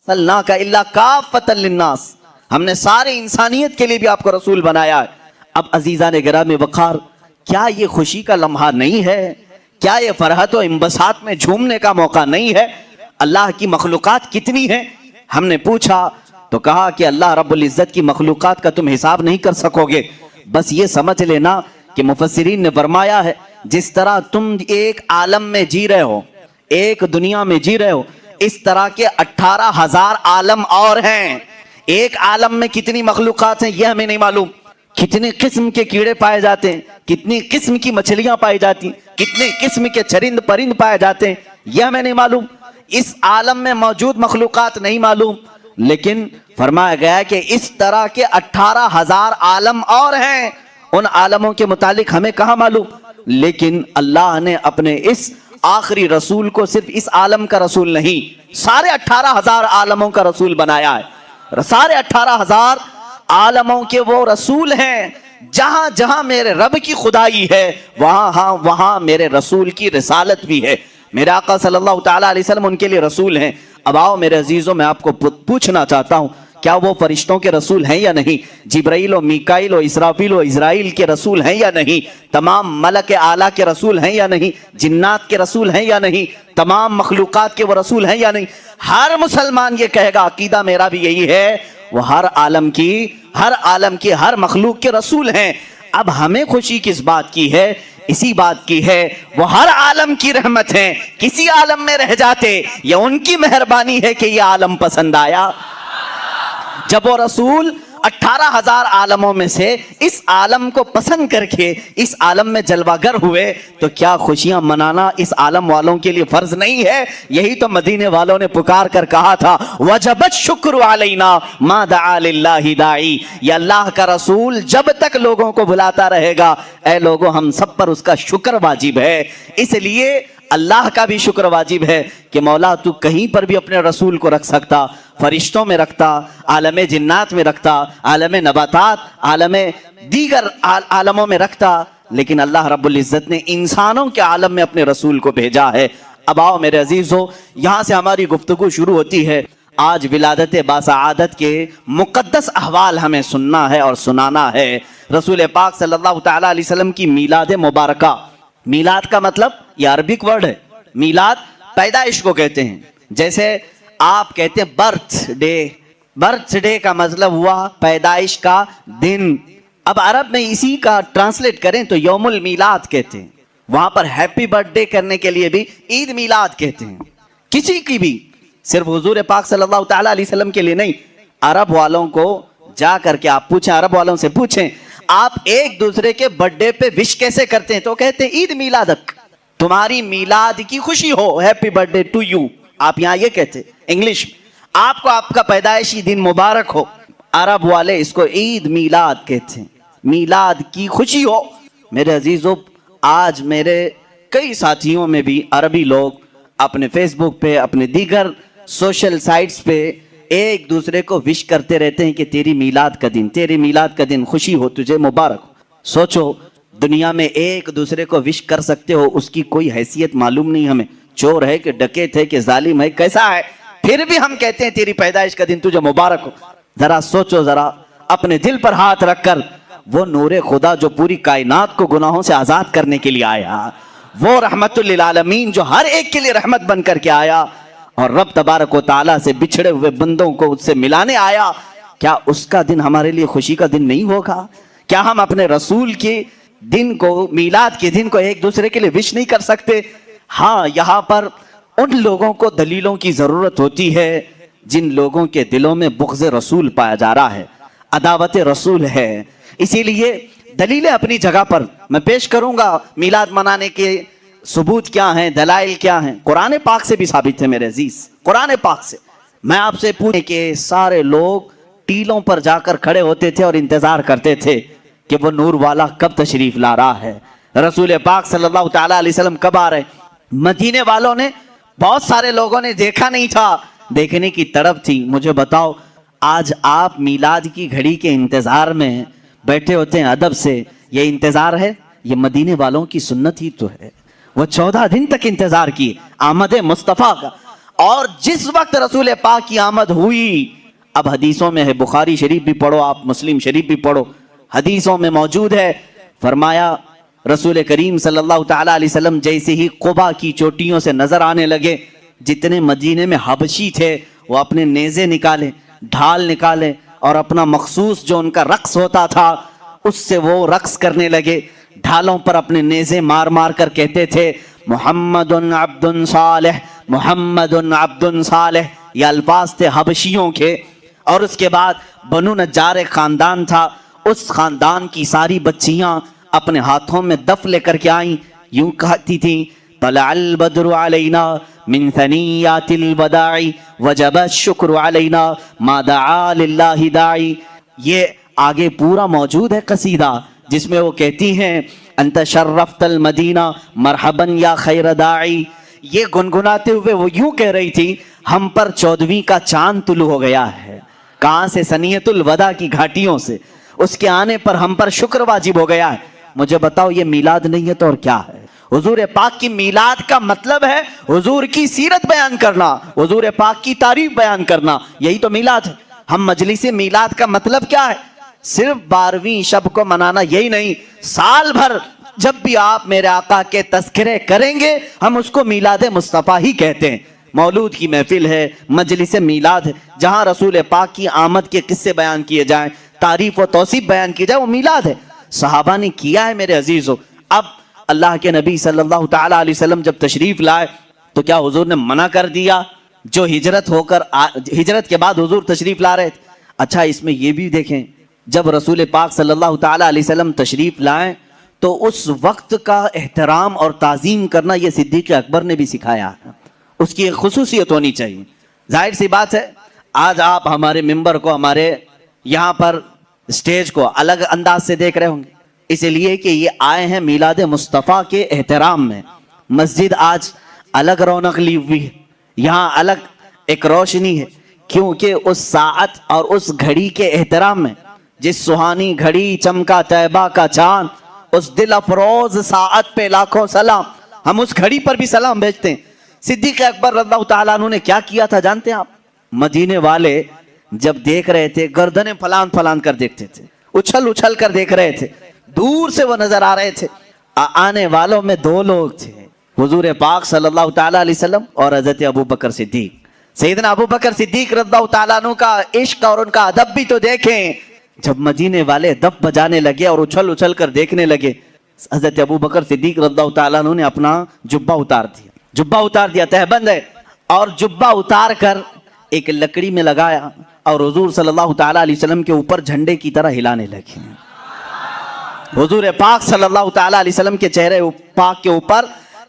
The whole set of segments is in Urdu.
سَلْنَاكَ إِلَّا كَافَّةً لِلنَّاسِ، ہم نے سارے انسانیت کے لیے بھی آپ کو رسول بنایا ہے۔ اب عزیزان گرامی وقار، کیا یہ خوشی کا لمحہ نہیں ہے؟ کیا یہ فرحت و انبساط میں جھومنے کا موقع نہیں ہے؟ اللہ کی مخلوقات کتنی ہیں؟ ہم نے پوچھا تو کہا کہ اللہ رب العزت کی مخلوقات کا تم حساب نہیں کر سکو گے، بس یہ سمجھ لینا کہ مفسرین نے فرمایا ہے جس طرح تم ایک عالم میں جی رہے ہو، ایک دنیا میں جی رہے ہو، اس طرح کے 18,000 عالم اور ہیں۔ ایک عالم میں کتنی مخلوقات ہیں یہ ہمیں نہیں معلوم، کتنے قسم کے کیڑے پائے جاتے ہیں، کتنی قسم کی مچھلیاں پائی جاتی ہیں، کتنے قسم کے چرند پرند پائے جاتے ہیں یہ ہمیں نہیں معلوم، اس عالم میں موجود مخلوقات نہیں معلوم، لیکن فرمایا گیا ہے کہ اس طرح کے 18,000 عالم اور ہیں، ان عالموں کے متعلق ہمیں کہاں معلوم، لیکن اللہ نے اپنے اس آخری رسول کو صرف اس عالم کا رسول نہیں، سارے 18,000 عالموں کا رسول بنایا ہے۔ سارے 18,000 عالموں کے وہ رسول ہیں، جہاں جہاں میرے رب کی خدائی ہے وہاں میرے رسول کی رسالت بھی ہے۔ میرے آقا صلی اللہ تعالیٰ علیہ وسلم ان کے لیے رسول ہیں۔ اب آؤ میرے عزیزوں، میں آپ کو پوچھنا چاہتا ہوں، کیا وہ فرشتوں کے رسول ہیں یا نہیں؟ جبرائیل و میکائیل و اسرافیل و اسرائیل کے رسول ہیں یا نہیں؟ تمام ملک اعلیٰ کے رسول ہیں یا نہیں؟ جنات کے رسول ہیں یا نہیں؟ تمام مخلوقات کے وہ رسول ہیں یا نہیں؟ ہر مسلمان یہ کہے گا، عقیدہ میرا بھی یہی ہے، وہ ہر عالم کی ہر مخلوق کے رسول ہیں۔ اب ہمیں خوشی کس بات کی ہے؟ اسی بات کی ہے وہ ہر عالم کی رحمت ہیں، کسی عالم میں رہ جاتے یہ ان کی مہربانی ہے کہ یہ عالم پسند آیا۔ جب وہ رسول 18,000 عالموں میں سے اس عالم کو پسند کر کے اس عالم میں جلوہ گر ہوئے تو کیا خوشیاں منانا اس عالم والوں کے لیے فرض نہیں ہے؟ یہی تو مدینے والوں نے پکار کر کہا تھا، وجبت شکر علینا ما دعا للہ داعی، یہ اللہ کا رسول جب تک لوگوں کو بلاتا رہے گا اے لوگوں ہم سب پر اس کا شکر واجب ہے۔ اس لیے اللہ کا بھی شکر واجب ہے کہ مولا تو کہیں پر بھی اپنے رسول کو رکھ سکتا، فرشتوں میں رکھتا، عالم جنات میں رکھتا، عالم نباتات، عالم دیگر عالموں میں رکھتا، لیکن اللہ رب العزت نے انسانوں کے عالم میں اپنے رسول کو بھیجا ہے۔ اب آؤ میرے عزیزو، یہاں سے ہماری گفتگو شروع ہوتی ہے۔ آج ولادت باسعادت کے مقدس احوال ہمیں سننا ہے اور سنانا ہے۔ رسول پاک صلی اللہ تعالیٰ علیہ وسلم کی میلاد مبارکہ، میلاد کا مطلب یہ عربک ورڈ ہے، میلاد پیدائش کو کہتے ہیں، جیسے آپ کہتے ہیں برتھ ڈے کا مطلب ہوا پیدائش کا دن۔ اب عرب میں اسی کا ٹرانسلیٹ کریں تو یوم المیلاد کہتے ہیں، وہاں پر ہیپی برتھ ڈے کرنے کے لیے بھی عید میلاد کہتے ہیں۔ کسی کی بھی، صرف حضور پاک صلی اللہ تعالیٰ علیہ وسلم کے لیے نہیں، عرب والوں کو جا کر کے آپ پوچھیں، عرب والوں سے پوچھیں آپ ایک دوسرے کے برتھ ڈے پہ وش کیسے کرتے ہیں؟ تو کہتے ہیں عید میلادک، تمہاری میلاد کی خوشی ہو، happy birthday to you. آپ یہاں یہ کہتے ہیں انگلش میں، آپ کو آپ کا پیدائشی دن مبارک ہو۔ عرب والے اس کو عید میلاد کہتے ہیں، میلاد کی خوشی ہو۔ میرے عزیزو، آج میرے کئی ساتھیوں میں بھی عربی لوگ اپنے فیس بک پہ، اپنے دیگر سوشل سائٹس پہ ایک دوسرے کو وش کرتے رہتے ہیں کہ تیری میلاد کا دن خوشی ہو، تجھے مبارک ہو۔ سوچو، دنیا میں ایک دوسرے کو وش کر سکتے ہو، اس کی کوئی حیثیت معلوم نہیں ہمیں، چور ہے کہ ڈکیت ہے کہ ظالم ہے، کیسا ہے، پھر بھی ہم کہتے ہیں تیری پیدائش کا دن تجھے مبارک ہو۔ ذرا سوچو، ذرا اپنے دل پر ہاتھ رکھ کر، وہ نور خدا جو پوری کائنات کو گناہوں سے آزاد کرنے کے لیے آیا، وہ رحمت للعالمین جو ہر ایک کے لیے رحمت بن کر کے آیا اور رب تبارک و تعالیٰ سے بچھڑے ہوئے بندوں کو اس سے ملانے آیا، کیا اس کا دن ہمارے لیے خوشی کا دن نہیں ہوگا؟ کیا ہم اپنے رسول کے دن کو، میلاد کے دن کو ایک دوسرے کے لیے وش نہیں کر سکتے؟ ہاں، یہاں پر ان لوگوں کو دلیلوں کی ضرورت ہوتی ہے جن لوگوں کے دلوں میں بغض رسول پایا جا رہا ہے، عداوت رسول ہے۔ اسی لیے دلیلیں اپنی جگہ پر میں پیش کروں گا، میلاد منانے کے ثبوت کیا ہیں، دلائل کیا ہیں، قرآن پاک سے بھی ثابت ہے میرے عزیز، قرآن پاک سے۔ میں آپ سے پوچھیں کہ سارے لوگ ٹیلوں پر جا کر کھڑے ہوتے تھے اور انتظار کرتے تھے کہ وہ نور والا کب تشریف لا رہا ہے، رسول پاک صلی اللہ تعالیٰ علیہ وسلم کب آ رہے۔ مدینے والوں نے، بہت سارے لوگوں نے دیکھا نہیں تھا، دیکھنے کی تڑپ تھی۔ مجھے بتاؤ، آج آپ میلاد کی گھڑی کے انتظار میں بیٹھے ہوتے ہیں ادب سے، یہ انتظار ہے؟ یہ مدینے والوں کی سنت ہی تو ہے۔ وہ 14 دن تک انتظار کیے آمد مصطفیٰ کا، اور جس وقت رسول پاک کی آمد ہوئی، اب حدیثوں میں ہے، بخاری شریف بھی پڑھو آپ، مسلم شریف بھی پڑھو، حدیثوں میں موجود ہے، فرمایا رسول کریم صلی اللہ تعالیٰ علیہ وسلم جیسے ہی قبا کی چوٹیوں سے نظر آنے لگے، جتنے مدینے میں حبشی تھے وہ اپنے نیزے نکالے، ڈھال نکالے، اور اپنا مخصوص جو ان کا رقص ہوتا تھا اس سے وہ رقص کرنے لگے، ڈھالوں پر اپنے نیزے مار مار کر کہتے تھے محمد عبد صالح، محمد عبد صالح، یہ الفاظ تھے حبشیوں کے۔ اور اس کے بعد بنو نجار ایک خاندان تھا، اس خاندان کی ساری بچیاں اپنے ہاتھوں میں دف لے کر کے آئیں، یوں کہتی تھیں طلع البدر علینا من ثنیات الوداع وجب الشکر علینا ما دعا للہ داعی۔ یہ آگے پورا موجود ہے قصیدہ جس میں وہ کہتی ہیں انت شرفت المدینہ مرحبا یا خیر داعی۔ یہ گنگناتے ہوئے وہ یوں کہہ رہی تھی ہم پر 14ویں کا چاند طلوع ہو گیا ہے، کہاں سے؟ ثنیۃ الوداع کی گھاٹیوں سے، اس کے آنے پر ہم پر شکر واجب ہو گیا ہے۔ مجھے بتاؤ یہ میلاد نہیں ہے تو اور کیا ہے؟ حضور پاک کی میلاد کا مطلب ہے حضور کی سیرت بیان کرنا، حضور پاک کی تعریف بیان کرنا، یہی تو میلاد ہے۔ ہم مجلس میلاد کا مطلب کیا ہے؟ صرف 12ویں شب کو منانا یہی نہیں، سال بھر جب بھی آپ میرے آقا کے تذکرے کریں گے ہم اس کو میلاد مصطفیٰ ہی کہتے ہیں۔ مولود کی محفل ہے، مجلس میلاد ہے، جہاں رسول پاک کی آمد کے قصے بیان کیے جائیں، تعریف و توصیف بیان کی جائے، وہ میلاد ہے۔ صحابہ نے کیا ہے میرے عزیزو۔ اب اللہ کے نبی صلی اللہ تعالیٰ علیہ وسلم جب تشریف لائے تو کیا حضور نے منع کر دیا؟ جو ہجرت کے بعد حضور تشریف لا رہے تھے۔ اچھا اس میں یہ بھی دیکھیں، جب رسول پاک صلی اللہ تعالیٰ علیہ وسلم تشریف لائیں تو اس وقت کا احترام اور تعظیم کرنا یہ صدیق اکبر نے بھی سکھایا، اس کی ایک خصوصیت ہونی چاہیے۔ ظاہر سی بات ہے آج آپ ہمارے ممبر کو، ہمارے یہاں پر اسٹیج کو الگ انداز سے دیکھ رہے ہوں گے، اس لیے کہ یہ آئے ہیں میلاد مصطفیٰ کے احترام میں۔ مسجد آج الگ رونق لی ہوئی ہے، یہاں الگ ایک روشنی ہے، کیونکہ اس ساعت اور اس گھڑی کے احترام میں، جس سہانی گھڑی چمکا طیبہ کا چاند، اس دل افروز ساعت پہ لاکھوں سلام۔ ہم اس گھڑی پر بھی سلام بھیجتے ہیں۔ صدیق اکبر رضی اللہ تعالیٰ عنہ نے کیا کیا تھا جانتے ہیں آپ؟ مدینے والے جب دیکھ رہے تھے گردنیں پھلان پھلان کر دیکھتے تھے، اچھل اچھل کر دیکھ رہے تھے، دور سے وہ نظر آ رہے تھے۔ آنے والوں میں 2 لوگ تھے، حضور پاک صلی اللہ تعالیٰ علیہ وسلم اور حضرت ابو بکر صدیق۔ سیدنا ابو بکر صدیق رضی اللہ تعالیٰ عنہ کا عشق اور ان کا ادب بھی تو دیکھیں۔ جب مدینے والے دف بجانے لگے اور اچھل اچھل کر دیکھنے لگے، حضرت ابو بکر صدیق رضی اللہ تعالیٰ عنہ نے اپنا جبہ اتار دیا، جبہ اتار دیا، تہبند ہے، اور جبہ اتار کر ایک لکڑی میں لگایا اور حضور صلی اللہ تعالیٰ علیہ وسلم کے اوپر جھنڈے کی طرح ہلانے لگے۔ حضور پاک صلی اللہ تعالیٰ علیہ وسلم کے چہرے پاک کے اوپر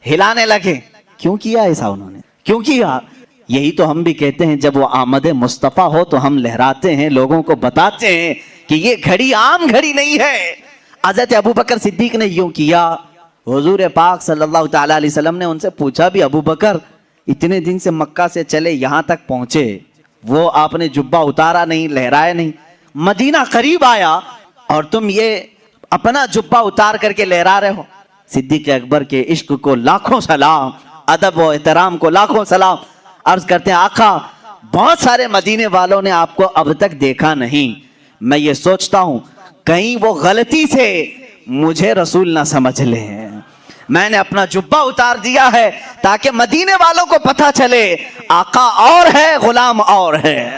ہلانے لگے۔ کیوں کیا ایسا انہوں نے؟ کیوں کیا؟ یہی تو ہم بھی کہتے ہیں جب وہ آمد مصطفیٰ ہو تو ہم لہراتے ہیں، لوگوں کو بتاتے ہیں کہ یہ گھڑی عام گھڑی نہیں ہے۔ حضرت ابو بکر صدیق نے یوں کیا۔ حضور پاک صلی اللہ تعالیٰ علیہ وسلم نے ان سے پوچھا بھی ابو بکر اتنے دن سے مکہ سے چلے یہاں تک پہنچے، وہ آپ نے جبہ اتارا نہیں، لہرائے نہیں، مدینہ قریب آیا اور تم یہ اپنا جبہ اتار کر کے لہرا رہے ہو۔ صدیق اکبر کے عشق کو لاکھوں سلام، ادب و احترام کو لاکھوں سلام۔ عرض کرتے ہیں آقا بہت سارے مدینے والوں نے آپ کو اب تک دیکھا نہیں، میں یہ سوچتا ہوں کہیں وہ غلطی سے مجھے رسول نہ سمجھ لیں، میں نے اپنا جبہ اتار دیا ہے تاکہ مدینے والوں کو پتہ چلے آقا اور ہے غلام اور ہے۔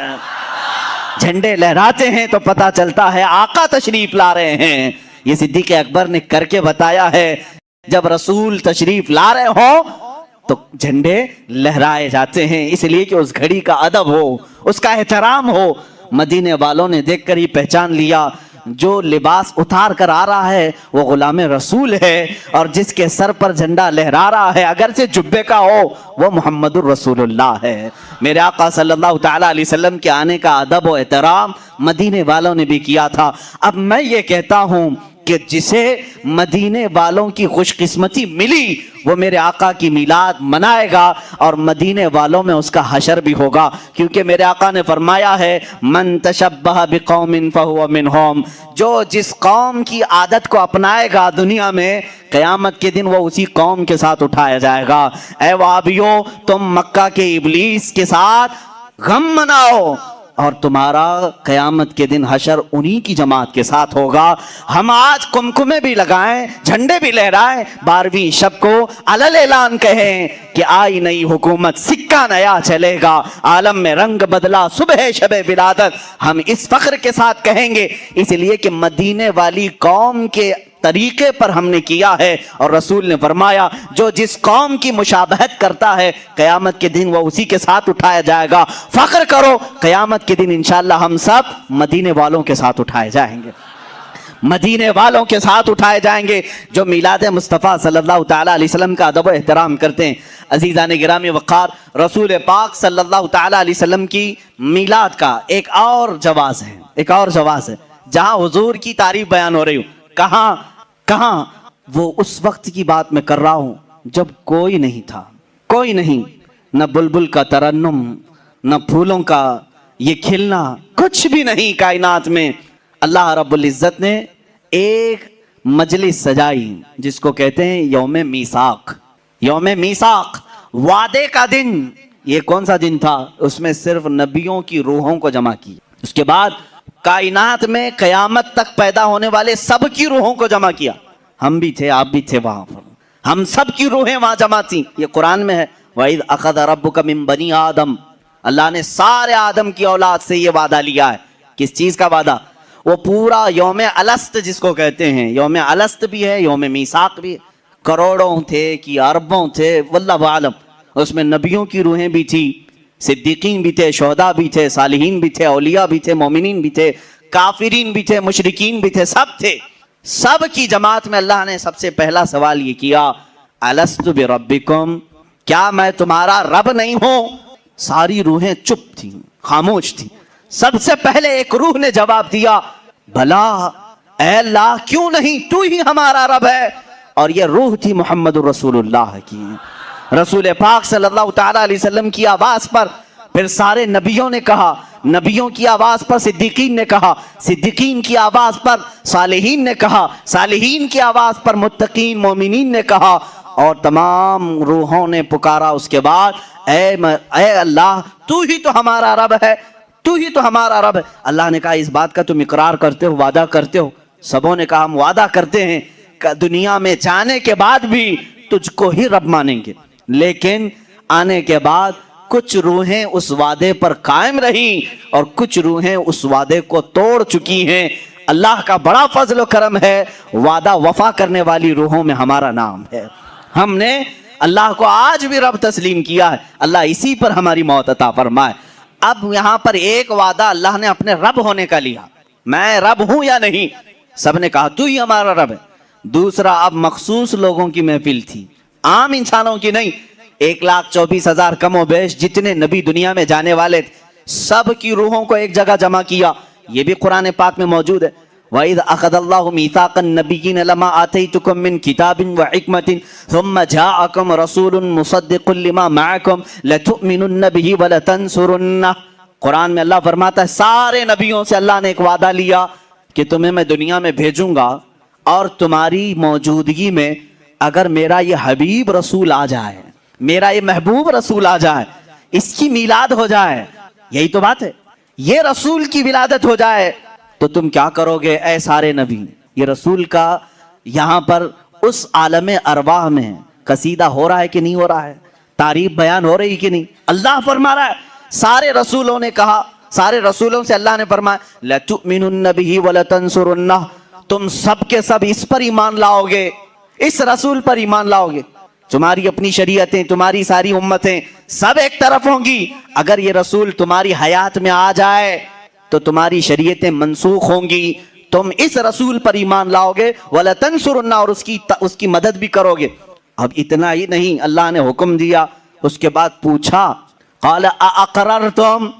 جھنڈے لہراتے ہیں تو پتہ چلتا ہے آقا تشریف لا رہے ہیں۔ یہ صدیق اکبر نے کر کے بتایا ہے، جب رسول تشریف لا رہے ہوں تو جھنڈے لہرائے جاتے ہیں، اس لیے کہ اس گھڑی کا ادب ہو، اس کا احترام ہو۔ مدینے والوں نے دیکھ کر ہی پہچان لیا جو لباس اتار کر آ رہا ہے وہ غلام رسول ہے، اور جس کے سر پر جھنڈا لہرا رہا ہے اگرچہ جبے کا ہو وہ محمد الرسول اللہ ہے۔ میرے آقا صلی اللہ تعالیٰ علیہ وسلم کے آنے کا ادب و احترام مدینے والوں نے بھی کیا تھا۔ اب میں یہ کہتا ہوں کہ جسے مدینے والوں کی خوش قسمتی ملی وہ میرے آقا کی میلاد منائے گا اور مدینے والوں میں اس کا حشر بھی ہوگا، کیونکہ میرے آقا نے فرمایا ہے من تشبہ بقوم فہو منہم، جو جس قوم کی عادت کو اپنائے گا دنیا میں قیامت کے دن وہ اسی قوم کے ساتھ اٹھایا جائے گا۔ اے وہابیوں، تم مکہ کے ابلیس کے ساتھ غم مناؤ اور تمہارا قیامت کے دن حشر انہی کی جماعت کے ساتھ ہوگا۔ ہم آج کمکمے بھی لگائیں، جھنڈے بھی لہرائیں، 12ویں شب کو علل اعلان کہیں کہ آئی نئی حکومت، سکہ نیا چلے گا، عالم میں رنگ بدلا صبح شب ولادت، ہم اس فخر کے ساتھ کہیں گے، اس لیے کہ مدینے والی قوم کے طریقے پر ہم نے کیا ہے، اور رسول نے فرمایا جو جس قوم کی مشابہت کرتا ہے قیامت کے دن وہ اسی کے ساتھ اٹھایا جائے گا۔ فخر کرو، قیامت کے دن انشاءاللہ ہم سب مدینے والوں کے ساتھ اٹھائے جائیں گے، مدینے والوں کے ساتھ اٹھائے جائیں گے جو میلاد مصطفیٰ صلی اللہ تعالیٰ علیہ وسلم کا ادب و احترام کرتے ہیں۔ عزیزان گرامی وقار، رسول پاک صلی اللہ تعالیٰ علیہ وسلم کی میلاد کا ایک اور جواز ہے، جہاں حضور کی تعریف بیان ہو رہی ہوں، کہاں وہ اس وقت کی بات میں کر رہا ہوں جب کوئی نہیں تھا، کوئی نہیں، نہ بلبل کا ترنم، نہ پھولوں کا یہ کھلنا، کچھ بھی نہیں کائنات میں۔ اللہ رب العزت نے ایک مجلس سجائی جس کو کہتے ہیں یوم میثاق، یوم میثاق، وعدے کا دن۔ یہ کون سا دن تھا؟ اس میں صرف نبیوں کی روحوں کو جمع کی، اس کے بعد کائنات میں قیامت تک پیدا ہونے والے سب کی روحوں کو جمع کیا۔ ہم بھی تھے، آپ بھی تھے وہاں پر، ہم سب کی روحیں وہاں جمع تھیں۔ یہ قرآن میں ہے وَإِذْ أَخَذَ رَبُّكَ مِن بَنِي آدم، اللہ نے سارے آدم کی اولاد سے یہ وعدہ لیا ہے۔ کس چیز کا وعدہ؟ وہ پورا یوم الست جس کو کہتے ہیں، یوم الست بھی ہے، یوم میثاق بھی ہے، کروڑوں تھے کہ اربوں تھے واللہ عالم، اس میں نبیوں کی روحیں بھی تھی، صدیقین بھی تھے، شہداء بھی تھے، صالحین بھی تھے، اولیاء بھی تھے، مومنین بھی تھے، کافرین بھی تھے، مشرکین بھی تھے، سب تھے۔ سب کی جماعت میں اللہ نے سب سے پہلا سوال یہ کیا، الست بربکم، کیا میں تمہارا رب نہیں ہوں؟ ساری روحیں چپ تھیں، خاموش تھیں۔ سب سے پہلے ایک روح نے جواب دیا، بھلا اے اللہ کیوں نہیں، تو ہی ہمارا رب ہے۔ اور یہ روح تھی محمد رسول اللہ کی، رسول پاک صلی اللہ تعالیٰ علیہ وسلم کی آواز پر پھر سارے نبیوں نے کہا، نبیوں کی آواز پر صدیقین نے کہا، صدیقین کی آواز پر صالحین نے کہا، صالحین کی آواز پر متقین مومنین نے کہا، اور تمام روحوں نے پکارا اس کے بعد، اے اللہ تو ہی تو ہمارا رب ہے، تو ہی تو ہمارا رب ہے۔ اللہ نے کہا اس بات کا تم اقرار کرتے ہو، وعدہ کرتے ہو؟ سبوں نے کہا ہم وعدہ کرتے ہیں کہ دنیا میں جانے کے بعد بھی تجھ کو ہی رب مانیں گے، لیکن آنے کے بعد کچھ روحیں اس وعدے پر قائم رہیں اور کچھ روحیں اس وعدے کو توڑ چکی ہیں۔ اللہ کا بڑا فضل و کرم ہے، وعدہ وفا کرنے والی روحوں میں ہمارا نام ہے۔ ہم نے اللہ کو آج بھی رب تسلیم کیا ہے، اللہ اسی پر ہماری موت عطا فرمائے۔ اب یہاں پر ایک وعدہ اللہ نے اپنے رب ہونے کا لیا، میں رب ہوں یا نہیں؟ سب نے کہا تو ہی ہمارا رب ہے۔ دوسرا، اب مخصوص لوگوں کی محفل تھی، عام انسانوں کی نہیں۔ 1,24,000 کم و بیش جتنے نبی دنیا میں جانے والے تھے، سب کی روحوں کو ایک جگہ جمع کیا۔ یہ بھی قرآن پاک میں موجود ہے، وَإِذْ أَخَذَ اللَّهُ مِيثَاقَ النَّبِيِّينَ لَمَا آتَيْتُكُم مِّن كِتَابٍ وَحِكْمَةٍ ثُمَّ جَاءَكُمْ رَسُولٌ مُصَدِّقٌ لِّمَا مَعَكُمْ لَتُؤْمِنُنَّ بِهِ وَلَتَنصُرُنَّهُ۔ قرآن میں اللہ فرماتا ہے سارے نبیوں سے اللہ نے ایک وعدہ لیا کہ تمہیں میں دنیا میں بھیجوں گا اور تمہاری موجودگی میں اگر میرا یہ حبیب رسول آ جائے، میرا یہ محبوب رسول آ جائے، اس کی میلاد ہو جائے، یہی تو بات ہے، یہ رسول کی ولادت ہو جائے تو تم کیا کرو گے اے سارے نبی؟ یہ رسول کا یہاں پر اس عالم ارواح میں قصیدہ ہو رہا ہے کہ نہیں ہو رہا ہے؟ تعریف بیان ہو رہی کہ نہیں؟ اللہ فرما رہا ہے سارے رسولوں نے کہا، سارے رسولوں سے اللہ نے فرمایا لَتُؤْمِنُنَّ بِهِ وَلَتَنصُرُنَّهُ، تم سب کے سب اس پر ایمان لاؤ گے، اس رسول پر ایمان لاؤ گے۔ تمہاری اپنی شریعتیں، تمہاری ساری امتیں سب ایک طرف ہوں گی، اگر یہ رسول تمہاری حیات میں آ جائے تو تمہاری شریعتیں منسوخ ہوں گی، تم اس رسول پر ایمان لاؤ گے، وَلَتَنصُرُنَّهُ، اور اس کی مدد بھی کرو گے۔ اب اتنا ہی نہیں، اللہ نے حکم دیا، اس کے بعد پوچھا قَالَ أَأَقْرَرْتُمْ،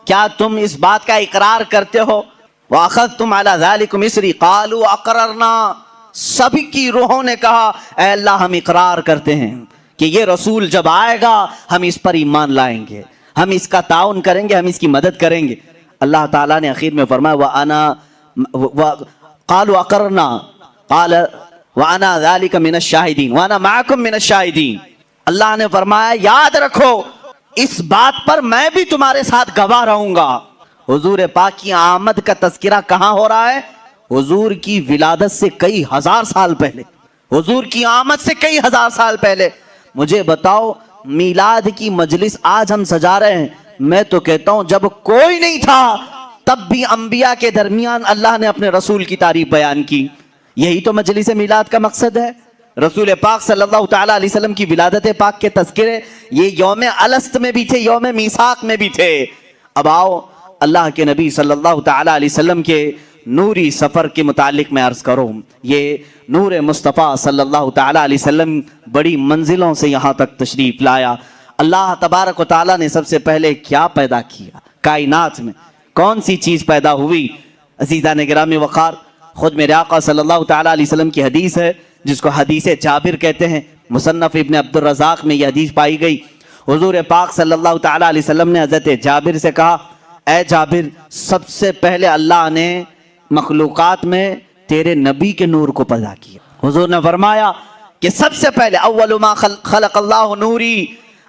کیا تم اس بات کا اقرار کرتے ہو؟ وَأَخَذْتُمْ عَلَى ذَلِكُمْ إِصْرِي قَالُوا أَقْرَرْنَا، سبھی کی روحوں نے کہا اے اللہ ہم اقرار کرتے ہیں کہ یہ رسول جب آئے گا ہم اس پر ایمان لائیں گے، ہم اس کا تعاون کریں گے، ہم اس کی مدد کریں گے۔ اللہ تعالیٰ نے آخر میں فرمایا قالوا اقررنا قال وانا ذلك من الشاہدین وانا معکم من الشاہدین۔ اللہ نے فرمایا یاد رکھو اس بات پر میں بھی تمہارے ساتھ گواہ رہوں گا۔ حضور پاک کی آمد کا تذکرہ کہاں ہو رہا ہے؟ حضور کی ولادت سے کئی ہزار سال پہلے، حضور کی آمد سے کئی ہزار سال پہلے۔ مجھے بتاؤ میلاد کی مجلس آج ہم سجا رہے ہیں، میں تو کہتا ہوں جب کوئی نہیں تھا تب بھی انبیاء کے درمیان اللہ نے اپنے رسول کی تعریف بیان کی۔ یہی تو مجلس میلاد کا مقصد ہے۔ رسول پاک صلی اللہ تعالیٰ علیہ وسلم کی ولادت پاک کے تذکرے یہ یوم الست میں بھی تھے، یوم میثاق میں بھی تھے۔ اب آؤ اللہ کے نبی صلی اللہ تعالیٰ علیہ وسلم کے نوری سفر کے متعلق میں عرض کروں۔ یہ نور مصطفیٰ صلی اللہ تعالیٰ علیہ وسلم بڑی منزلوں سے یہاں تک تشریف لایا۔ اللہ تبارک و تعالیٰ نے سب سے پہلے کیا پیدا کیا؟ کائنات میں کون سی چیز پیدا ہوئی؟ عزیزان گرامی وقار، خود میرے آقا صلی اللہ تعالیٰ علیہ وسلم کی حدیث ہے جس کو حدیث جابر کہتے ہیں، مصنف ابن عبد الرزاق میں یہ حدیث پائی گئی۔ حضور پاک صلی اللہ تعالیٰ علیہ وسلم نے حضرت جابر سے کہا اے جابر، سب سے پہلے اللہ نے مخلوقات میں تیرے نبی کے نور کو پیدا کیا۔ حضور نے فرمایا کہ سب سے پہلے اول ما خلق اللہ نوری،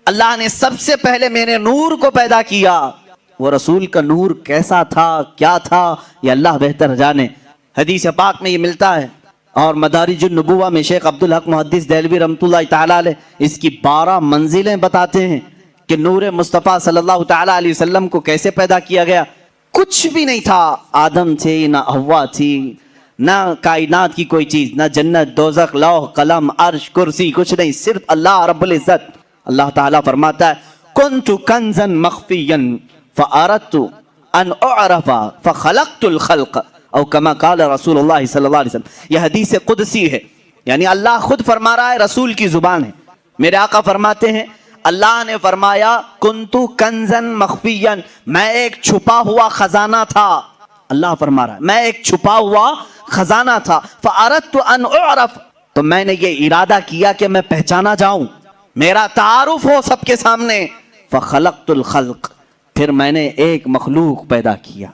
اللہ نے سب سے پہلے میرے نور کو پیدا کیا۔ وہ رسول کا نور کیسا تھا، کیا تھا، یہ اللہ بہتر جانے۔ حدیث پاک میں یہ ملتا ہے، اور مدارج النبوہ میں شیخ عبدالحق محدث دہلوی رحمۃ اللہ تعالیٰ علیہ اس کی 12 منزلیں بتاتے ہیں کہ نور مصطفیٰ صلی اللہ تعالیٰ علیہ وسلم کو کیسے پیدا کیا گیا۔ کچھ بھی نہیں تھا، آدم تھے نہ حوا تھی، نہ کائنات کی کوئی چیز، نہ جنت دوزخ لوح قلم عرش کرسی، کچھ نہیں، صرف اللہ رب العزت۔ اللہ تعالیٰ فرماتا ہے کنت کنزا مخفیا فاردت ان اعرف فخلقت الخلق او کما قال رسول اللہ صلی اللہ علیہ وسلم۔ یہ حدیث قدسی ہے، یعنی اللہ خود فرما رہا ہے، رسول کی زبان ہے۔ میرے آقا فرماتے ہیں اللہ نے فرمایا کنتو کنزا مخفیا، میں ایک چھپا ہوا خزانہ تھا۔ اللہ فرما رہا ہے میں ایک چھپا ہوا خزانہ تھا، فاردت ان اعرف، تو میں نے یہ ارادہ کیا کہ میں پہچانا جاؤں، میرا تعارف ہو سب کے سامنے۔ فخلقت الخلق، پھر میں نے ایک مخلوق پیدا کیا،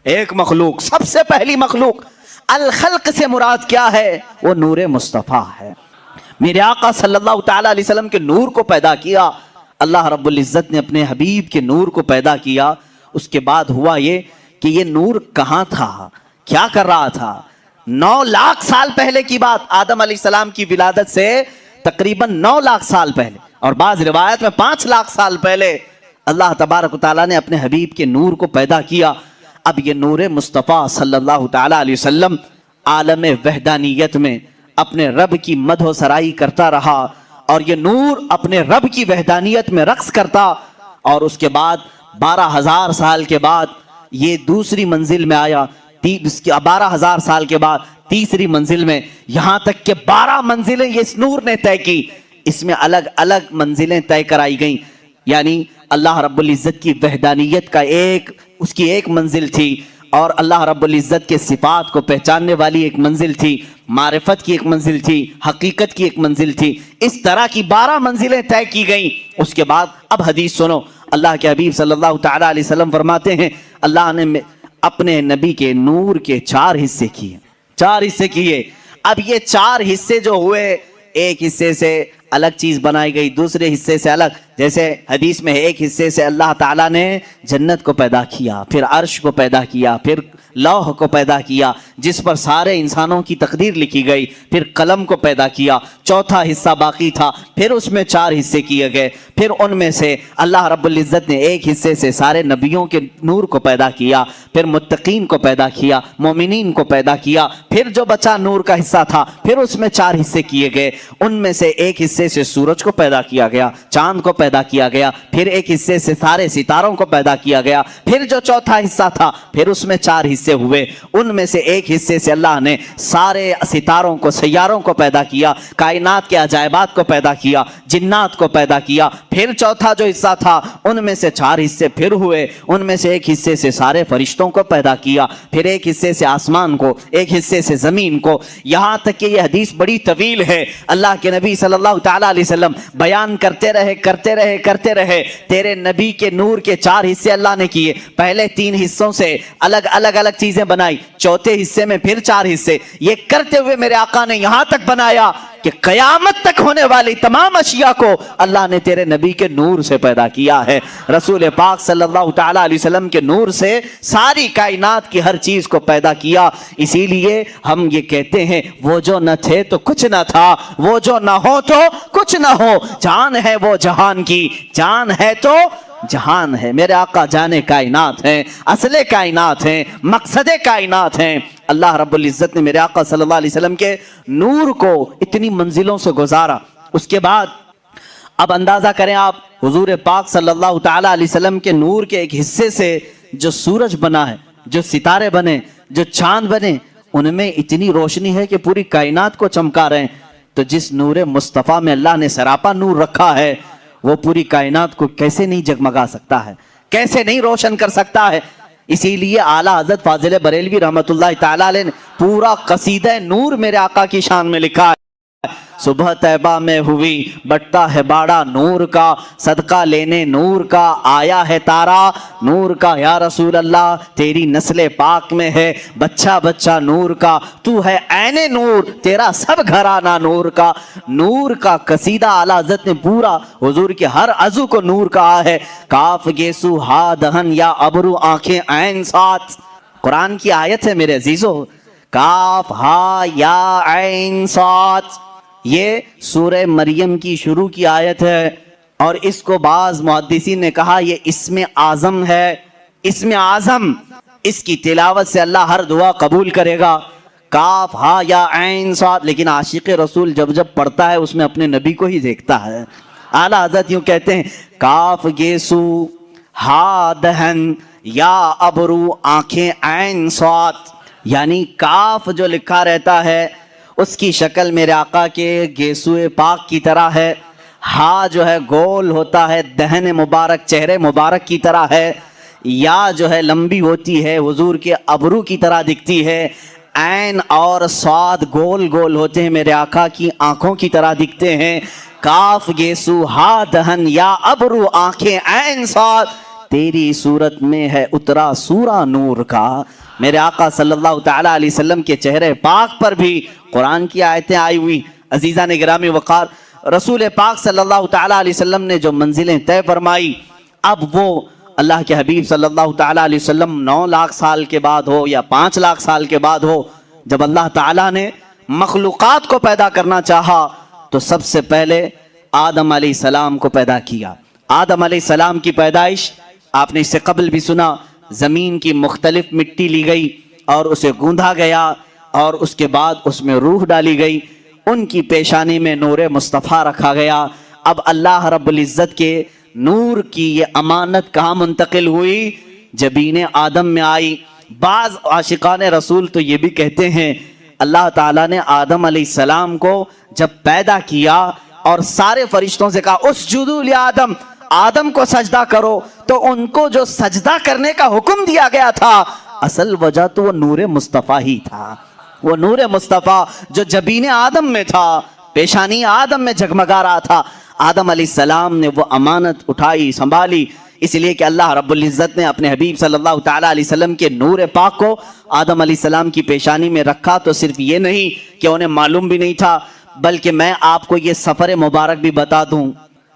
ایک مخلوق، سب سے پہلی مخلوق۔ الخلق سے مراد کیا ہے؟ وہ نور مصطفیٰ ہے۔ میرے آقا صلی اللہ تعالیٰ علیہ وسلم کے نور کو پیدا کیا، اللہ رب العزت نے اپنے حبیب کے نور کو پیدا کیا۔ اس کے بعد ہوا یہ کہ یہ نور کہاں تھا، کیا کر رہا تھا؟ 9 لاکھ سال پہلے کی بات، آدم علیہ السلام کی ولادت سے تقریباً 9 لاکھ سال پہلے، اور بعض روایت میں 5 لاکھ سال پہلے اللہ تبارک و تعالیٰ نے اپنے حبیب کے نور کو پیدا کیا۔ اب یہ نور مصطفیٰ صلی اللہ تعالیٰ علیہ وسلم عالم وحدانیت میں اپنے رب کی مدح و سرائی کرتا رہا، اور یہ نور اپنے رب کی وحدانیت میں رقص کرتا، اور اس کے بعد 12,000 سال کے بعد یہ دوسری منزل میں آیا، 12,000 سال کے بعد تیسری منزل میں، یہاں تک کہ 12 منزلیں یہ اس نور نے طے کی۔ اس میں الگ الگ منزلیں طے کرائی گئیں، یعنی اللہ رب العزت کی وحدانیت کا اس کی ایک منزل تھی، اور اللہ رب العزت کے صفات کو پہچاننے والی ایک منزل تھی، معرفت کی ایک منزل تھی، حقیقت کی ایک منزل تھی۔ اس طرح کی 12 منزلیں طے کی گئیں۔ اس کے بعد اب حدیث سنو، اللہ کے حبیب صلی اللہ تعالیٰ علیہ وسلم فرماتے ہیں اللہ نے اپنے نبی کے نور کے 4 حصے کیے، 4 حصے کیے۔ اب یہ 4 حصے جو ہوئے، ایک حصے سے الگ چیز بنائی گئی، دوسرے حصے سے الگ، جیسے حدیث میں ایک حصے سے اللہ تعالیٰ نے جنت کو پیدا کیا، پھر عرش کو پیدا کیا، پھر لوح کو پیدا کیا جس پر سارے انسانوں کی تقدیر لکھی گئی، پھر قلم کو پیدا کیا، چوتھا حصہ باقی تھا، پھر اس میں 4 حصے کیے گئے، پھر ان میں سے اللہ رب العزت نے ایک حصے سے سارے نبیوں کے نور کو پیدا کیا، پھر متقین کو پیدا کیا، مومنین کو پیدا کیا، پھر جو بچا نور کا حصہ تھا پھر اس میں 4 حصے کیے گئے، ان میں سے ایک حصے سے سورج کو پیدا کیا گیا، چاند کو پیدا کیا گیا، پھر ایک حصے سے سارے ستاروں کو پیدا کیا گیا، پھر جو چوتھا حصہ تھا پھر اس میں 4 حصے ہوئے، ان میں سے ایک حصے سے اللہ نے سارے ستاروں کو، سیاروں کو پیدا کیا، کائنات کے عجائبات کو پیدا کیا، جنات کو پیدا کیا، پھر چوتھا جو حصہ تھا ان میں سے 4 حصے پھر ہوئے، ان میں سے ایک حصے سے سارے فرشتوں کو پیدا کیا، پھر ایک حصے سے آسمان کو، ایک حصے سے زمین کو، یہاں تک کہ یہ حدیث بڑی طویل ہے، اللہ کے نبی صلی اللہ تعالی علیہ وسلم بیان کرتے رہے، تیرے نبی کے نور کے 4 حصے اللہ نے کیے، پہلے 3 حصوں سے الگ چیزیں بنائی، چوتھے حصے میں پھر 4 حصے، یہ کرتے ہوئے میرے آقا نے یہاں تک بنایا کہ قیامت تک ہونے والی تمام اشیاء کو اللہ نے تیرے نبی کے نور سے پیدا کیا ہے۔ رسول پاک صلی اللہ تعالی علیہ وسلم کے نور سے ساری کائنات کی ہر چیز کو پیدا کیا، اسی لیے ہم یہ کہتے ہیں وہ جو نہ تھے تو کچھ نہ تھا، وہ جو نہ ہو تو کچھ نہ ہو، جان ہے وہ جہان کی، جان ہے تو جہان ہے۔ میرے آقا جانے کائنات ہیں، اصل کائنات ہیں، مقصد کائنات ہیں۔ اللہ رب العزت نے میرے آقا صلی اللہ علیہ وسلم کے نور کو اتنی منزلوں سے گزارا، اس کے بعد اب اندازہ کریں آپ، حضور پاک صلی اللہ تعالی علیہ وسلم کے نور کے ایک حصے سے جو سورج بنا ہے، جو ستارے بنے، جو چاند بنے، ان میں اتنی روشنی ہے کہ پوری کائنات کو چمکا رہے ہیں، تو جس نور مصطفیٰ میں اللہ نے سراپا نور رکھا ہے وہ پوری کائنات کو کیسے نہیں جگمگا سکتا ہے، کیسے نہیں روشن کر سکتا ہے۔ اسی لیے اعلیٰ حضرت فاضل بریلوی رحمۃ اللہ تعالی علیہ نے پورا قصیدہ نور میرے آقا کی شان میں لکھا ہے۔ صبح طیبہ میں ہوئی بٹتا ہے باڑا نور کا، صدقہ لینے نور کا آیا ہے تارا نور کا، یا رسول اللہ تیری نسل پاک میں ہے بچہ بچہ نور کا، تو ہے عین نور تیرا سب گھرانہ نور کا۔ نور کا قصیدہ اعلیٰ حضرت نے پورا حضور کے ہر عضو کو نور کہا ہے۔ کاف گیسو ہا دہن یا ابرو آنکھیں عین سات، قرآن کی آیت ہے میرے عزیزو، کاف ہا یا عین سات، یہ سورہ مریم کی شروع کی آیت ہے، اور اس کو بعض محدثین نے کہا یہ اسم اعظم ہے، اسم اعظم، اس کی تلاوت سے اللہ ہر دعا قبول کرے گا۔ کاف ہا یا عین صاد، لیکن عاشق رسول جب پڑھتا ہے اس میں اپنے نبی کو ہی دیکھتا ہے۔ اعلیٰ حضرت یوں کہتے ہیں، کاف گیسو ہا دہن یا ابرو آنکھیں عین صاد، یعنی کاف جو لکھا رہتا ہے اس کی شکل میرے آقا کے گیسوئے پاک کی طرح ہے، ہا جو ہے گول ہوتا ہے دہن مبارک چہرے مبارک کی طرح ہے، یا جو ہے لمبی ہوتی ہے حضور کے ابرو کی طرح دکھتی ہے، عین اور صاد گول گول ہوتے ہیں میرے آقا کی آنکھوں کی طرح دکھتے ہیں۔ کاف گیسو ہا دہن یا ابرو آنکھیں عین صاد، تیری صورت میں ہے اترا سورہ نور کا۔ میرے آقا صلی اللہ تعالی علیہ وسلم کے چہرے پاک پر بھی قرآن کی آیتیں آئی ہوئی۔ عزیزان گرامی وقار، رسول پاک صلی اللہ تعالی علیہ وسلم نے جو منزلیں طے فرمائی، اب وہ اللہ کے حبیب صلی اللہ تعالی علیہ وسلم 9 لاکھ سال کے بعد ہو یا 5 لاکھ سال کے بعد ہو، جب اللہ تعالیٰ نے مخلوقات کو پیدا کرنا چاہا تو سب سے پہلے آدم علیہ السلام کو پیدا کیا۔ آدم علیہ السلام کی پیدائش آپ نے اس سے قبل بھی سنا، زمین کی مختلف مٹی لی گئی اور اسے گوندھا گیا، اور اس کے بعد اس میں روح ڈالی گئی، ان کی پیشانی میں نور مصطفیٰ رکھا گیا۔ اب اللہ رب العزت کے نور کی یہ امانت کہاں منتقل ہوئی؟ جبین آدم میں آئی۔ بعض عاشقان رسول تو یہ بھی کہتے ہیں اللہ تعالیٰ نے آدم علیہ السلام کو جب پیدا کیا اور سارے فرشتوں سے کہا اسجدوا لآدم، آدم کو سجدہ کرو، تو ان کو جو سجدہ کرنے کا حکم دیا گیا تھا اصل وجہ تو وہ نور مصطفیٰ ہی تھا، وہ نور مصطفیٰ جو جبین آدم میں تھا، پیشانی آدم میں جگمگا رہا تھا۔ آدم علیہ السلام نے وہ امانت اٹھائی، سنبھالی، اس لیے کہ اللہ رب العزت نے اپنے حبیب صلی اللہ تعالی علیہ وسلم کے نور پاک کو آدم علیہ السلام کی پیشانی میں رکھا۔ تو صرف یہ نہیں کہ انہیں معلوم بھی نہیں تھا، بلکہ میں آپ کو یہ سفر مبارک بھی بتا دوں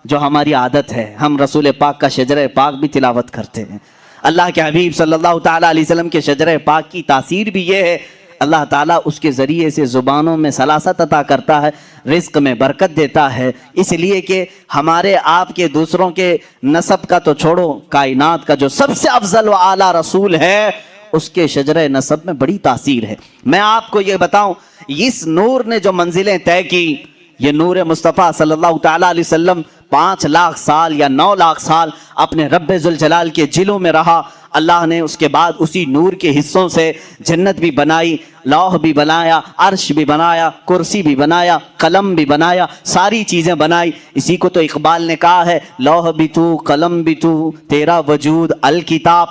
جو ہماری عادت ہے، ہم رسول پاک کا شجرہ پاک بھی تلاوت کرتے ہیں۔ اللہ کے حبیب صلی اللہ تعالی علیہ وسلم کے شجرہ پاک کی تاثیر بھی یہ ہے، اللہ تعالیٰ اس کے ذریعے سے زبانوں میں سلاست عطا کرتا ہے، رزق میں برکت دیتا ہے، اس لیے کہ ہمارے آپ کے دوسروں کے نسب کا تو چھوڑو، کائنات کا جو سب سے افضل و اعلیٰ رسول ہے اس کے شجرہ نسب میں بڑی تاثیر ہے۔ میں آپ کو یہ بتاؤں، اس نور نے جو منزلیں طے کی، یہ نور مصطفیٰ صلی اللہ تعالی علیہ وسلم 5 لاکھ سال یا 9 لاکھ سال اپنے رب ذوالجلال کے جلوں میں رہا، اللہ نے اس کے بعد اسی نور کے حصوں سے جنت بھی بنائی، لوح بھی بنایا، عرش بھی بنایا، کرسی بھی بنایا، قلم بھی بنایا، ساری چیزیں بنائی۔ اسی کو تو اقبال نے کہا ہے، لوح بھی تو قلم بھی تو تیرا وجود الکتاب۔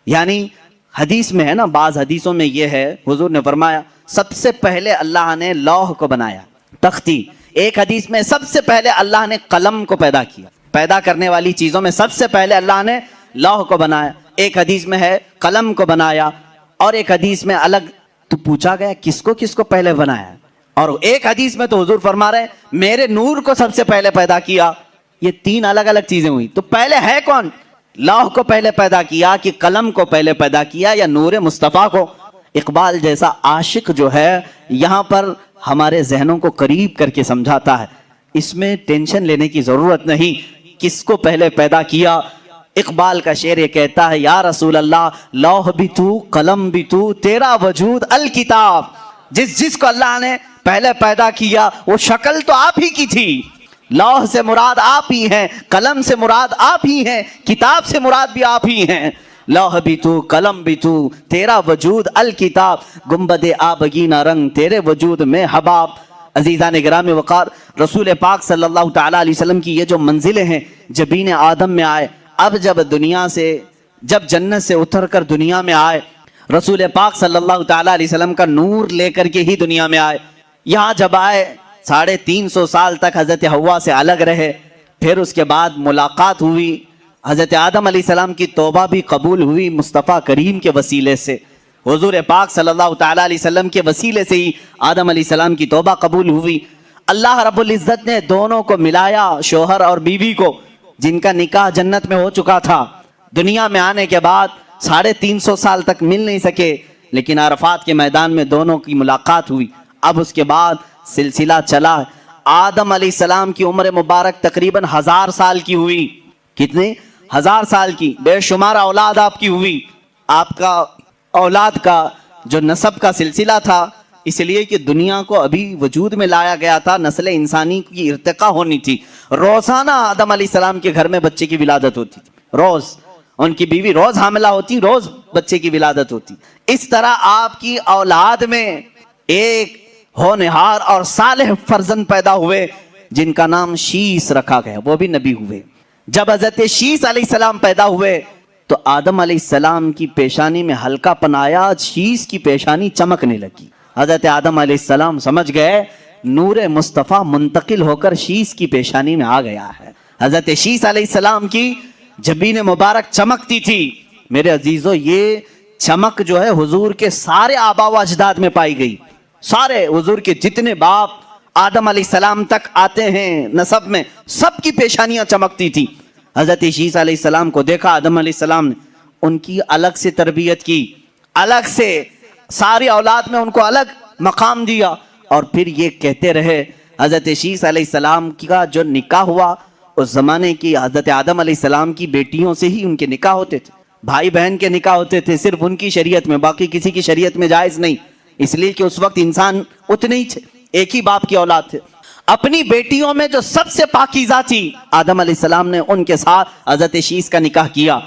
یعنی حدیث میں ہے نا، بعض حدیثوں میں یہ ہے، حضور نے فرمایا سب سے پہلے اللہ نے لوح کو بنایا، تختی۔ ایک حدیث میں سب سے پہلے اللہ نے قلم کو پیدا کیا، پیدا کرنے والی چیزوں میں سب سے پہلے اللہ نے لوح کو بنایا۔ ایک حدیث میں ہے قلم کو بنایا، اور ایک حدیث میں الگ تو پوچھا گیا کس کو پہلے بنایا، اور ایک حدیث میں تو حضور فرما رہے ہیں میرے نور کو سب سے پہلے پیدا کیا۔ یہ 3 الگ الگ چیزیں ہوئی، تو پہلے ہے کون؟ لوح کو پہلے پیدا کیا کہ قلم کو پہلے پیدا کیا یا نور مصطفیٰ کو؟ اقبال جیسا عاشق جو ہے یہاں پر ہمارے ذہنوں کو قریب کر کے سمجھاتا ہے، اس میں ٹینشن لینے کی ضرورت نہیں، کس کو پہلے پیدا کیا۔ اقبال کا شعر یہ کہتا ہے، یا رسول اللہ لوح بھی تو قلم بھی تو تیرا وجود الکتاب۔ جس کو اللہ نے پہلے پیدا کیا وہ شکل تو آپ ہی کی تھی، لوح سے مراد آپ ہی ہیں، قلم سے مراد آپ ہی ہیں، کتاب سے مراد بھی آپ ہی ہیں۔ لوح بھی تو قلم بھی تو تیرا وجود الکتاب، گنبد آبگینہ رنگ تیرے وجود میں حباب۔ عزیزان گرامی وقار، رسول پاک صلی اللہ تعالیٰ علیہ وسلم کی یہ جو منزلیں ہیں، جبین آدم میں آئے، اب جب جنت سے اتر کر دنیا میں آئے، رسول پاک صلی اللہ تعالیٰ علیہ وسلم کا نور لے کر کے ہی دنیا میں آئے۔ یہاں جب آئے 350 سال تک حضرت حوا سے الگ رہے، پھر اس کے بعد ملاقات ہوئی، حضرت آدم علیہ السلام کی توبہ بھی قبول ہوئی مصطفیٰ کریم کے وسیلے سے، حضور پاک صلی اللہ تعالیٰ علیہ وسلم کے وسیلے سے ہی آدم علیہ السلام کی توبہ قبول ہوئی۔ اللہ رب العزت نے دونوں کو ملایا، شوہر اور بیوی کو، جن کا نکاح جنت میں ہو چکا تھا، دنیا میں آنے کے بعد 350 سال تک مل نہیں سکے، لیکن عرفات کے میدان میں دونوں کی ملاقات ہوئی۔ اب اس کے بعد سلسلہ چلا، آدم علیہ السلام کی عمر مبارک تقریباً 1000 سال کی ہوئی۔ کتنے؟ 1000 سال کی، بے شمار اولاد آپ کی ہوئی۔ آپ کا اولاد کا جو نسب کا سلسلہ تھا، اس لیے کہ دنیا کو ابھی وجود میں لایا گیا تھا، نسل انسانی کی ارتقا ہونی تھی، روزانہ آدم علیہ السلام کے گھر میں بچے کی ولادت ہوتی تھی، روز ان کی بیوی روز حاملہ ہوتی، روز بچے کی ولادت ہوتی۔ اس طرح آپ کی اولاد میں ایک ہونہار اور صالح فرزند پیدا ہوئے جن کا نام شیس رکھا گیا، وہ بھی نبی ہوئے۔ جب حضرت شیس علیہ السلام پیدا ہوئے تو آدم علیہ السلام کی پیشانی میں ہلکا پن آیا، شیس کی پیشانی چمکنے لگی۔ حضرت آدم علیہ السلام سمجھ گئے نور مصطفیٰ منتقل ہو کر شیس کی پیشانی میں آ گیا ہے۔ حضرت شیس علیہ السلام کی جبین مبارک چمکتی تھی۔ میرے عزیزو، یہ چمک جو ہے حضور کے سارے آبا و اجداد میں پائی گئی، سارے حضور کے جتنے باپ آدم علیہ السلام تک آتے ہیں نسب میں، سب کی پیشانیاں چمکتی تھی۔ حضرت شیس علیہ السلام کو دیکھا آدم علیہ السلام نے، ان کی الگ سے تربیت کی، الگ سے ساری اولاد میں ان کو الگ مقام دیا، اور پھر یہ کہتے رہے حضرت شیس علیہ السلام کا جو نکاح ہوا، اس زمانے کی حضرت آدم علیہ السلام کی بیٹیوں سے ہی ان کے نکاح ہوتے تھے، بھائی بہن کے نکاح ہوتے تھے، صرف ان کی شریعت میں، باقی کسی کی شریعت میں جائز نہیں، اس لیے کہ اس وقت انسان اتنے ہی تھے، ایک ہی باپ کی اولاد تھے۔ اپنی بیٹیوں میں جو سب سے پاکیزہ تھی آدم علیہ السلام نے ان کے ساتھ حضرت شیس کا نکاح کیا۔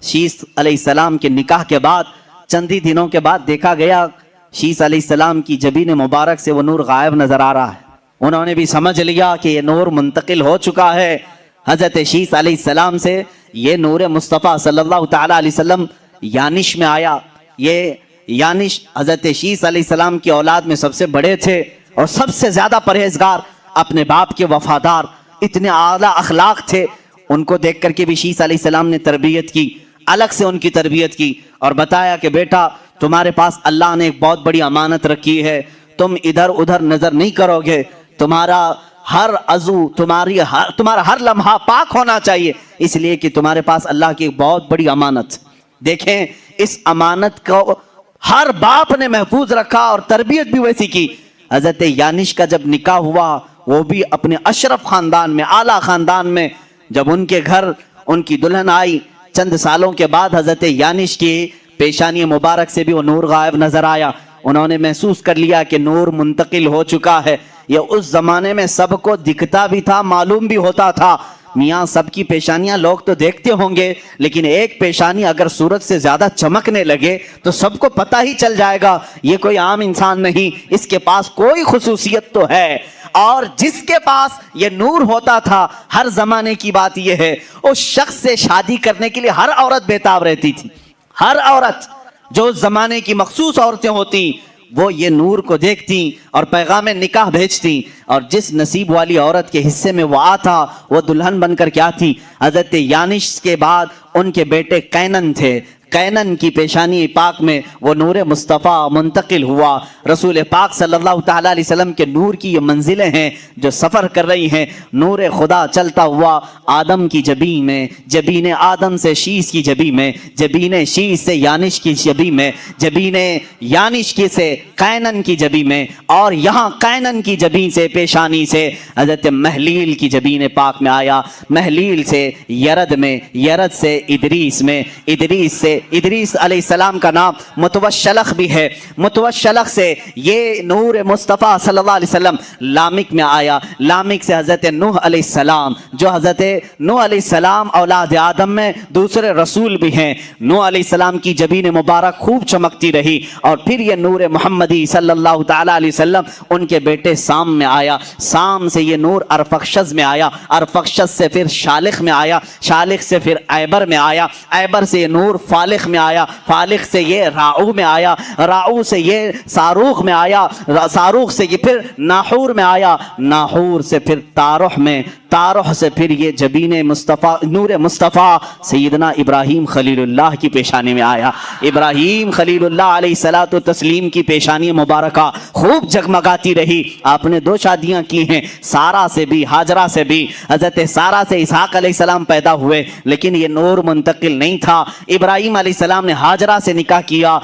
شیس علیہ السلام کے نکاح کے بعد چند ہی دنوں کے بعد دیکھا گیا شیس علیہ السلام کی جبین مبارک سے وہ نور غائب نظر آ رہا ہے۔ انہوں نے بھی سمجھ لیا کہ یہ نور منتقل ہو چکا ہے حضرت شیس علیہ السلام سے، یہ نور مصطفیٰ صلی اللہ تعالیٰ علیہ وسلم یانش میں آیا۔ یہ یانش حضرت شیس علیہ السلام کی اولاد میں سب سے بڑے تھے اور سب سے زیادہ پرہیزگار، اپنے باپ کے وفادار، اتنے اعلیٰ اخلاق تھے۔ ان کو دیکھ کر کے بھی شیس علیہ السلام نے تربیت کی، الگ سے ان کی تربیت کی اور بتایا کہ بیٹا تمہارے پاس اللہ نے ایک بہت بڑی امانت رکھی ہے، تم ادھر ادھر نظر نہیں کرو گے، تمہارا ہر عضو، تمہارا ہر لمحہ پاک ہونا چاہیے، اس لیے کہ تمہارے پاس اللہ کی ایک بہت بڑی امانت۔ دیکھیں اس امانت کو ہر باپ نے محفوظ رکھا اور تربیت بھی ویسی کی۔ حضرت یانش کا جب نکاح ہوا، وہ بھی اپنے اشرف خاندان میں، اعلیٰ خاندان میں، جب ان کے گھر ان کی دلہن آئی، چند سالوں کے بعد حضرت یانش کی پیشانی مبارک سے بھی وہ نور غائب نظر آیا۔ انہوں نے محسوس کر لیا کہ نور منتقل ہو چکا ہے۔ یہ اس زمانے میں سب کو دکھتا بھی تھا، معلوم بھی ہوتا تھا، میاں سب کی پیشانیاں لوگ تو دیکھتے ہوں گے، لیکن ایک پیشانی اگر سورج سے زیادہ چمکنے لگے تو سب کو پتہ ہی چل جائے گا یہ کوئی عام انسان نہیں، اس کے پاس کوئی خصوصیت تو ہے۔ اور جس کے پاس یہ نور ہوتا تھا، ہر زمانے کی بات یہ ہے، اس شخص سے شادی کرنے کے لیے ہر عورت بےتاب رہتی تھی۔ ہر عورت جو اس زمانے کی مخصوص عورتیں ہوتی وہ یہ نور کو دیکھتی اور پیغام نکاح بھیجتی، اور جس نصیب والی عورت کے حصے میں وہ آتا وہ دلہن بن کر کیا تھی؟ حضرت یانش کے بعد ان کے بیٹے کینن تھے۔ کینن کی پیشانی پاک میں وہ نور مصطفیٰ منتقل ہوا۔ رسول پاک صلی اللہ تعالیٰ علیہ وسلم کے نور کی یہ منزلیں ہیں جو سفر کر رہی ہیں۔ نور خدا چلتا ہوا آدم کی جبین میں، جبین آدم سے شیش کی جبین میں، جبین شیش سے یانش کی جبین میں، جبین یانش کی سے کینن کی جبین میں، اور یہاں کینن کی جبین سے پیشانی سے حضرت محلیل کی جبین پاک میں آیا۔ محلیل سے یرد میں، یرد سے ادریس میں، ادریس سے ادریس علیہ السلام کا نام متوشلخ بھی ہے، متوشلخ سے یہ نور مصطفیٰ صلی اللہ علیہ وسلم لامک میں آیا۔ لامک سے حضرت نوح علیہ السلام، جو حضرت نوح علیہ السلام اولاد آدم میں دوسرے رسول بھی ہیں۔ نوح علیہ السلام کی جبین مبارک خوب چمکتی رہی، اور پھر یہ نور محمدی صلی اللہ تعالیٰ علیہ وسلم ان کے بیٹے سام میں آیا۔ سام سے یہ نور ارفخشد میں آیا، ارفخشد سے پھر شالخ میں آیا، شالخ سے پھر ایبر میں آیا، ایبر سے یہ نور فالخ میں آیا، فالخ سے یہ راعو میں آیا، راعو سے یہ صاروخ میں آیا، صاروخ سے یہ پھر ناحور میں آیا، ناحور سے پھر تارح میں، تارح سے پھر یہ جبین مصطفیٰ نور مصطفیٰ سیدنا ابراہیم خلیل اللہ کی پیشانی میں آیا۔ ابراہیم خلیل اللہ علیہ الصلوۃ والتسلیم کی پیشانی مبارکہ خوب جگمگاتی رہی۔ آپ نے 2 شادیاں کی ہیں، سارہ سے بھی ہاجرہ سے بھی۔ حضرت سارہ سے اسحاق علیہ السلام پیدا ہوئے، لیکن یہ نور منتقل نہیں تھا۔ ابراہیم علیہ السلام نے ہاجرہ سے نکاح کیا،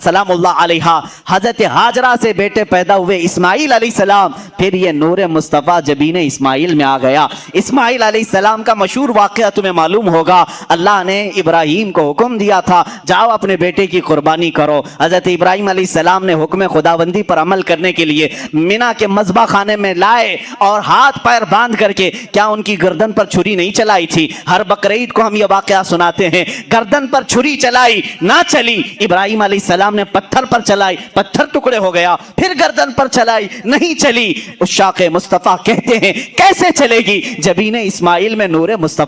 سلام اللہ علیہا۔ حضرت ہاجرہ سے بیٹے پیدا ہوئے اسماعیل علیہ السلام، پھر یہ نور مصطفیٰ جبین اسماعیل میں آ گیا۔ اسماعیل علیہ السلام کا مشہور واقعہ تمہیں معلوم ہوگا، اللہ نے ابراہیم کو حکم دیا تھا جاؤ اپنے بیٹے کی قربانی کرو۔ حضرت ابراہیم علیہ السلام نے حکم خداوندی پر عمل کرنے کے لیے مینا کے مذبح خانے میں لائے، اور ہاتھ پیر باندھ کر کے، کیا ان کی گردن پر چھری نہیں چلائی تھی؟ ہر بقرعید کو ہم یہ واقعہ سناتے ہیں، گردن پر چھری چلائی، نہ چلی۔ ابراہیم علیہ السلام نے پتھر پر چلائی، پتھر ٹکڑے ہو گیا، پھر گردن پر چلائی، نہیں چلی۔ عشاق مصطفیٰ کہتے ہیں کیسے چلے گی؟ جبین اسماعیل میں نور مصطفیٰ